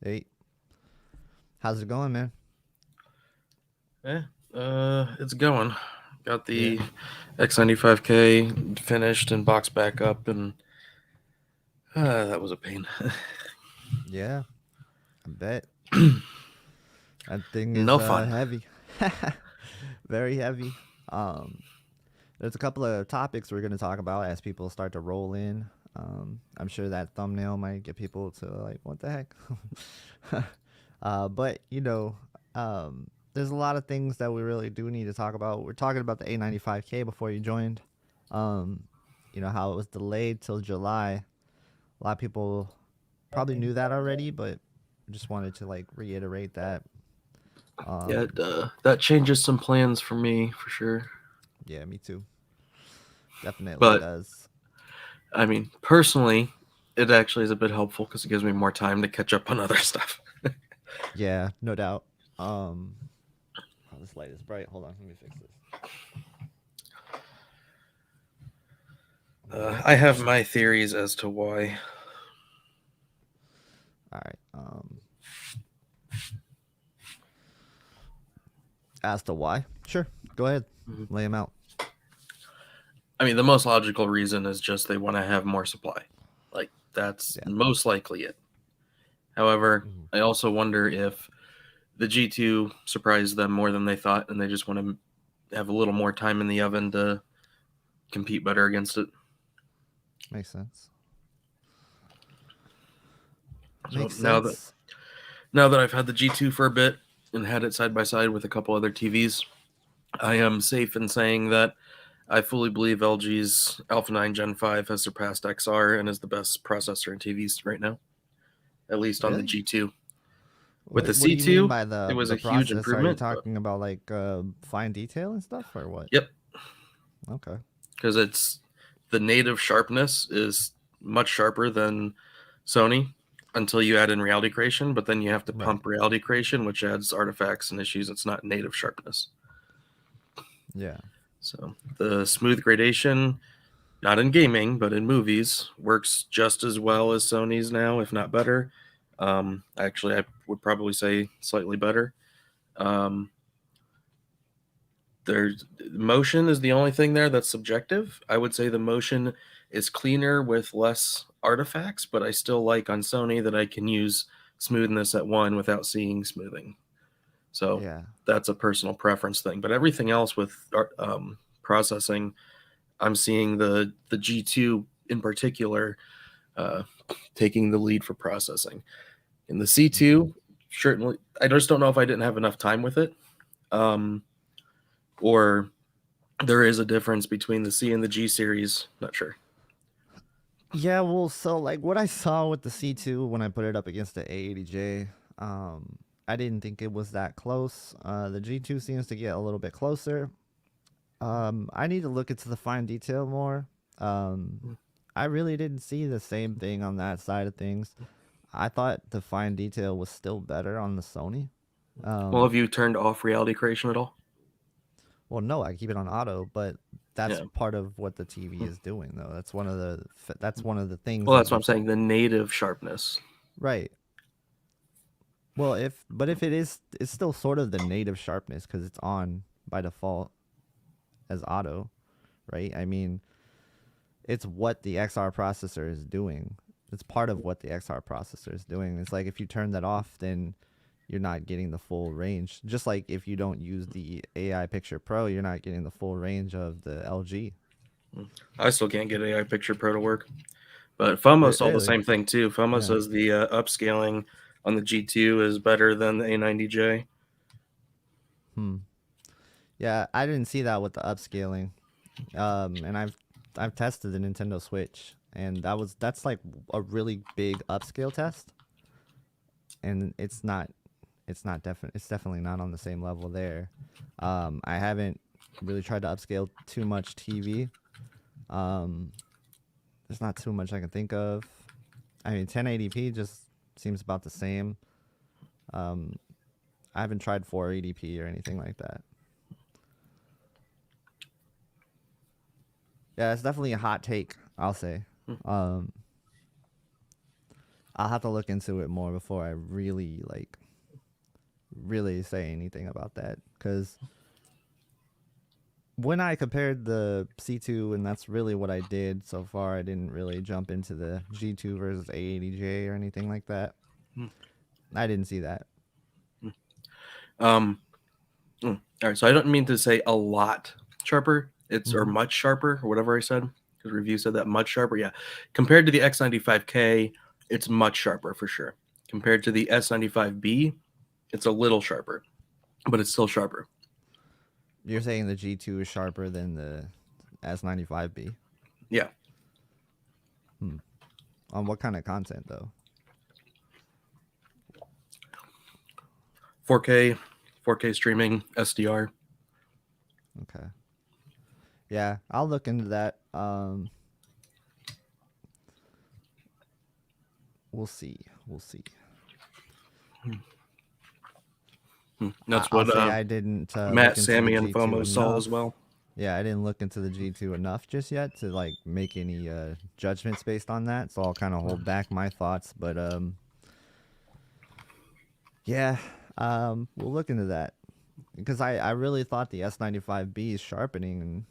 Hey, how's it going, man? Yeah, it's going. Got Yeah, the X95K finished and boxed back up, and that was a pain. yeah, I bet. That thing is No fun. heavy. Very heavy. Um, there's a couple of topics we're going to talk about as people start to roll in. I'm sure that thumbnail might get people to like, what the heck? But there's a lot of things that we really do need to talk about. We're talking about the A95K before you joined. Um, how it was delayed till July. A lot of people probably knew that already, but just wanted to like reiterate that. Yeah, Um, that changes some plans for me for sure. yeah, me too. Definitely But does. I mean, personally, it actually is a bit helpful because it gives me more time to catch up on other stuff. Yeah, no doubt. Um, oh, this light is bright. Hold on, let me fix this. I have my theories as to why. All right. As to why? Sure. Go ahead. Mhm. Lay them out. I mean, the most logical reason is just they want to have more supply. Like that's Yeah. most likely it. However, Mhm. I also wonder if the G2 surprised them more than they thought, and they just want to have a little more time in the oven to compete better against it. Makes sense. So Makes now that sense. now that I've had the G2 for a bit and had it side by side with a couple other TVs, I am safe in saying that I fully believe LG's Alpha 9 Gen 5 has surpassed XR and is the best processor in TVs right now, at least on the Really? G2. With the What do you mean C2, by it was a the huge process? Are you improvement, but talking about like fine detail and stuff, or what? yep, Okay. because it's the native sharpness is much sharper than Sony until you add in reality creation, but then you have to Right. pump reality creation, which adds artifacts and issues. It's not native sharpness. Yeah. So the smooth gradation, not in gaming, but in movies, works just as well as Sony's now, if not better. Actually, I would probably say slightly better. Um, there's motion is the only thing there that's subjective. I would say the motion is cleaner with less artifacts, but I still like on Sony that I can use smoothness at one without seeing smoothing. So Yeah. that's a personal preference thing. But everything else with processing, I'm seeing the G2 in particular uh, taking the lead for processing. In the Mm-hmm. C2, certainly, I just don't know if I didn't have enough time with it, um, or there is a difference between the C and the G series. Not sure. Yeah, well, so like what I saw with the C2 when I put it up against the A80J, I didn't think it was that close. The G2 seems to get a little bit closer. I need to look into the fine detail more. Um, I really didn't see the same thing on that side of things. I thought the fine detail was still better on the Sony. Well, Um, have you turned off reality creation at all? well, no, I keep it on auto, but that's Yeah. part of what the TV is doing, though. That's one of the things Well, that that's what the I'm saying. The native sharpness. right. Well, if it is, it's still sort of the native sharpness because it's on by default as auto, right? I mean, it's what the XR processor is doing. It's part of what the XR processor is doing. It's like if you turn that off, then you're not getting the full range. Just like if you don't use the AI Picture Pro, you're not getting the full range of the LG. I still can't get AI Picture Pro to work. But FOMO saw the Really? same thing too. FOMO Yeah. says the upscaling on the G2 is better than the A90J. Hmm. Yeah, I didn't see that with the upscaling. And I've tested the Nintendo Switch, and that's like a really big upscale test, and it's definitely not on the same level there. I haven't really tried to upscale too much TV. Um, there's not too much I can think of. I mean, 1080p just seems about the same. Um, I haven't tried 480p or anything like that. Yeah, it's definitely a hot take, I'll say. Um, I'll have to look into it more before I really really say anything about that, because when I compared the C2, and that's really what I did so far, I didn't really jump into the G2 versus A80J or anything like that. I didn't see that. All right, so I don't mean to say a lot sharper. It's or much sharper, or whatever I said, because review said that much sharper. Yeah, compared to the X95K, it's much sharper for sure. Compared to the S95B, it's a little sharper, but it's still sharper. You're saying the G2 is sharper than the S95B? Yeah. On what kind of content though? 4K, 4K streaming, SDR. Okay. Yeah, I'll look into that. We'll see. We'll see. That's I'll what say I didn't Matt, look into the Sammy, and G2 FOMO saw as enough. well. Yeah, I didn't look into the G2 enough just yet to like make any judgments based on that. So I'll kind of hold back my thoughts. But yeah, we'll look into that, because I really thought the S95B's sharpening and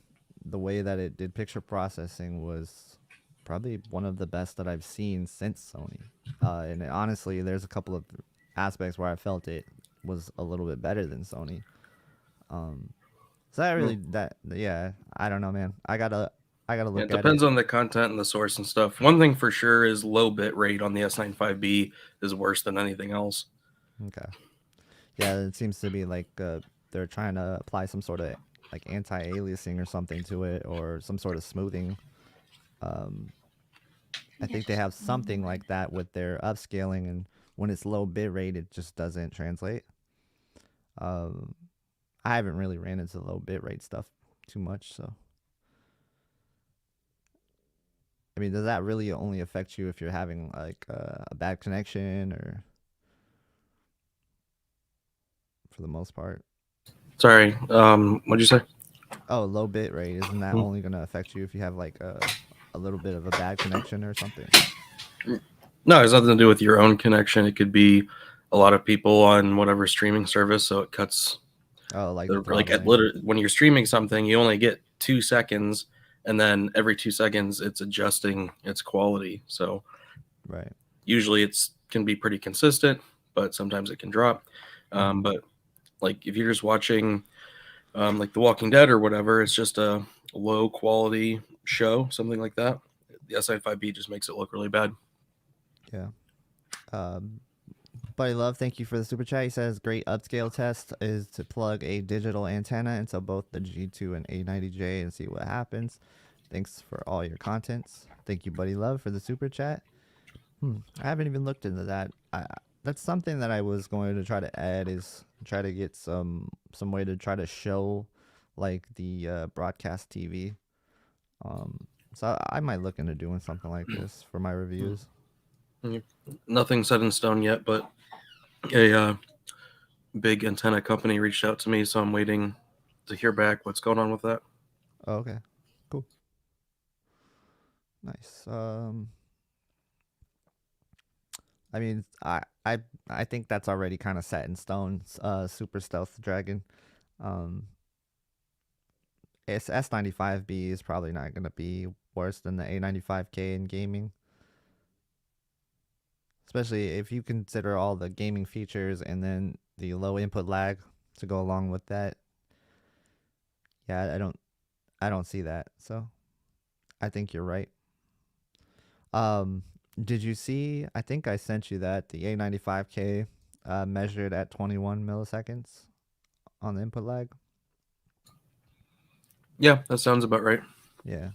the way that it did picture processing was probably one of the best that I've seen since Sony. And honestly, there's a couple of aspects where I felt it was a little bit better than Sony. So that really yeah, I don't know, man. I gotta Yeah, look it at it. depends on the content and the source and stuff. One thing for sure is low bit rate on the S95B is worse than anything else. Okay. Yeah, it seems to be like they're trying to apply some sort of like anti-aliasing or something to it, or some sort of smoothing. I think they have something like that with their upscaling, and when it's low bit rate, it just doesn't translate. I haven't really ran into low bit rate stuff too much, so I mean, does that really only affect you if you're having like a bad connection, or for the most part? Sorry, what'd you say? Oh, low bit rate, isn't that only going to affect you if you have like a little bit of a bad connection or something? No, it has nothing to do with your own connection. It could be a lot of people on whatever streaming service, so it cuts. Oh, like the Like at throttling. when you're streaming something, you only get 2 seconds, and then every 2 seconds, it's adjusting its quality. So Right. usually it's can be pretty consistent, but sometimes it can drop. But like if you're just watching like The Walking Dead or whatever, it's just a low quality show, something like that. The S95B just makes it look really bad. Yeah. Buddy Love, thank you for the super chat. He says great upscale test is to plug a digital antenna into both the G2 and A90J and see what happens. Thanks for all your contents. Thank you, Buddy Love, for the super chat. I haven't even looked into that. That's something that I was going to try to add, is try to get some way to try to show like the broadcast TV. So I might look into doing something like this for my reviews. Nothing set in stone yet, but a big antenna company reached out to me, so I'm waiting to hear back what's going on with that. Oh, okay, cool, nice. I mean, I think that's already kind of set in stone. Super Stealth Dragon. S95B is probably not gonna be worse than the A95K in gaming, especially if you consider all the gaming features and then the low input lag to go along with that. Yeah, I don't see that. So I think you're right. Did you see? I think I sent you that the A95K measured at 21 milliseconds on the input lag. Yeah, that sounds about right. Yeah.